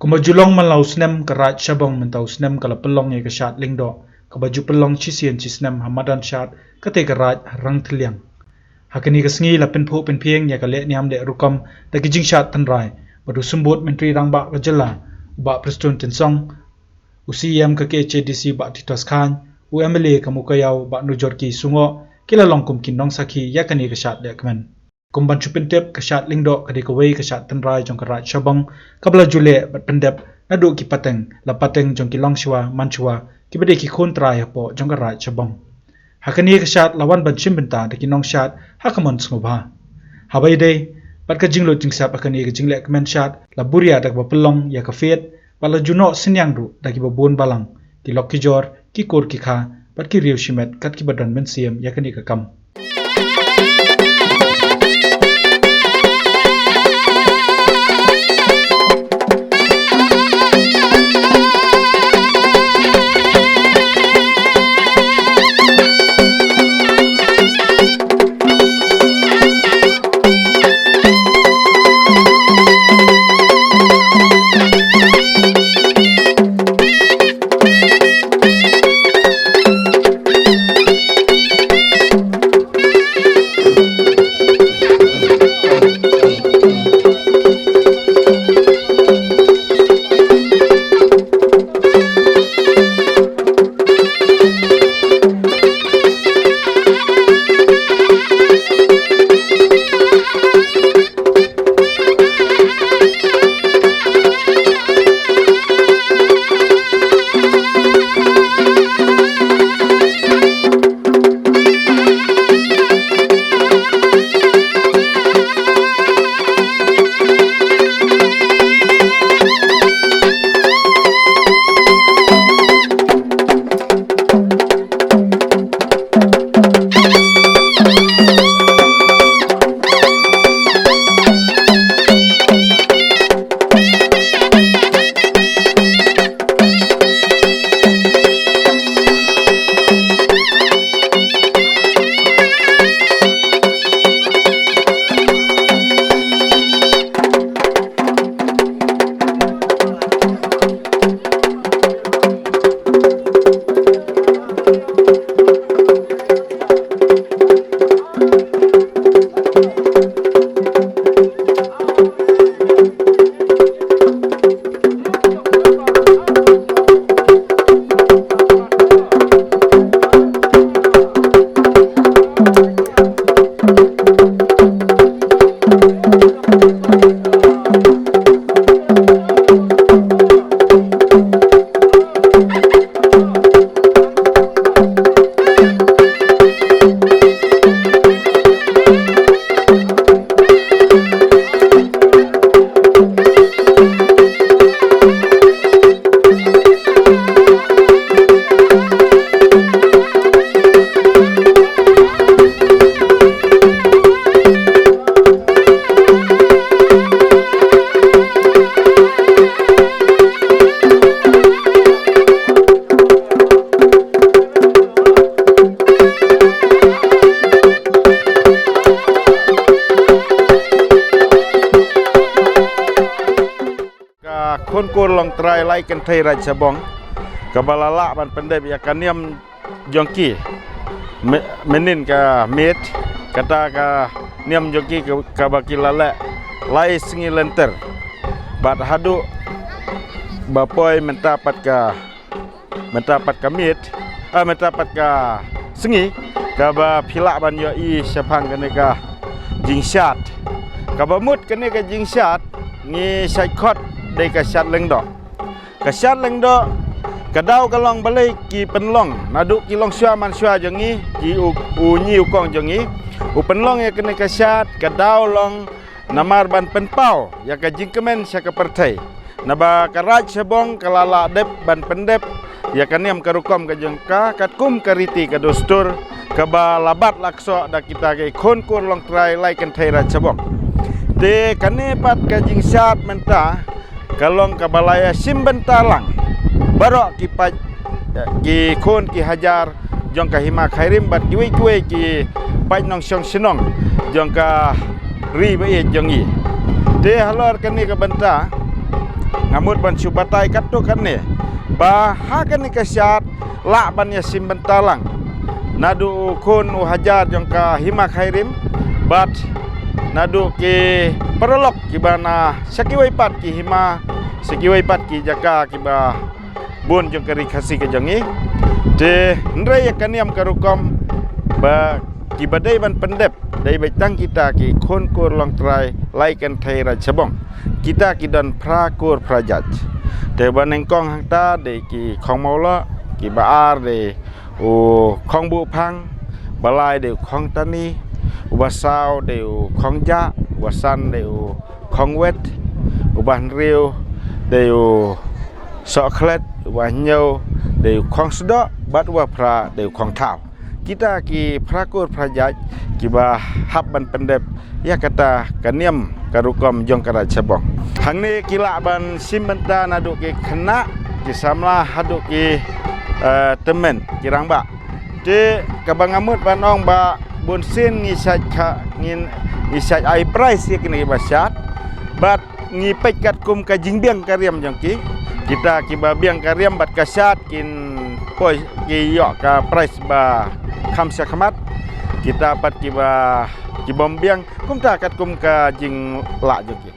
Kumajulong malau snem karat syabong mentau snem kala pelong ye kesat lingdo kabaju pelong cisian cisnem hamadan syat kate karat rang teliang. Hakini kesengi la penpo penpieng ya kale niam de rukam da kijing syat tanrai badu sembut menteri rangba kejela ba prestun tensong usiyam ke KCDC ba titos khan UMLA kamukayau ba nujorki sungo kila longkum kinong saki ya kani kesat de kemen. Kumban cupintip kesat lingdo kadi kawai kesat tanrai jong karat syabong kabla jule bat pendep nadu ki pateng la pateng jong ki longshwa manchwa ki bade ki khon trai po jong karat syabong. Hakani kesat lawan ban chimbenta de ki nong syat hakamon sngobha. Habai dei bat ka jinglo jingsap hakani ke jingle kemen syat la buria dak ba pelong ya ka fet bala juno senyang ru dak ki babon balang ki lok ki jor ki kor ki kha bat ki riu shimet kat ki badan men siam ya kani ka kam. Khon kur long trai lai kan thai ra chabong kabalala ban pendep ya kaniam jongki menin ka met kata ka niam jongki ka bakilala lai singi lenter bat hadu bapoi mentapat ka met mentapat ka singi ka ba phila ban yo I syapang kane ka jingsat ka ba mut kane ka jingsat ngi saikot dei kasyat lengdo kadau kalong balai ki penlong nadu ki long syua man syua jongi ki u nyi ukong jongi u penlong ya kene kasyat kadau long namar ban penpau ya ka jingkemen sya ka pertai naba karaj sebong kalala dep ban pendep ya kaniam karukom ka jengka katkum kariti ka dostur ka ba labat lakso da kita ke khon kur long trai lai kan thai ra sebong de kane pat ka jingsat menta kalong kabalaya simbentalang barok ki khon ki hajar jong ka hima khairim bat kiwe ki pai nong song sinong jong ka ri ba e jong I te halor kani ka benta ngamut ban subatai katuk kan ni ba hakan ni kasyat la ban ya sim bentalang nadu kun hajar jong ka hima khairim bat nadu ki perlok ki bana sakiwai pat ki hima sakiwai pat ki jaka ki ba bun jong kari khasi ke jangi te ndre ya kaniam karukom ba ki badai ban pendep dai baitang kita ki khon kur long trai lai kan thai ra chabong kita ki dan prakur prajat te baneng kong hang ta de ki khong maula ki baar de o khong bu phang balai de khong tani ubasau de khong ja wasan de khong wet uban riu de soklet ubanyo de khong sdo bat wa pra de khong thau kita ki prakur prajat ki ba hab ban pendep ya kata kaniam karukom jong kara chabong hang ni kila ban simbenta nadu ki khna ki samla hadu ki temen kirang ba te kabangamut ban ong ba bun sin ngi saj kha ngin isaj ai price ki ni basyat bat ngi pekat kum ka jingbiang kariam jong ki kita ki ba biang kariam bat kasyat kin poi ki yo ka price ba khamsa khamat kita pat ki ba ki bombiang kum ta kat kum ka jing la jong ki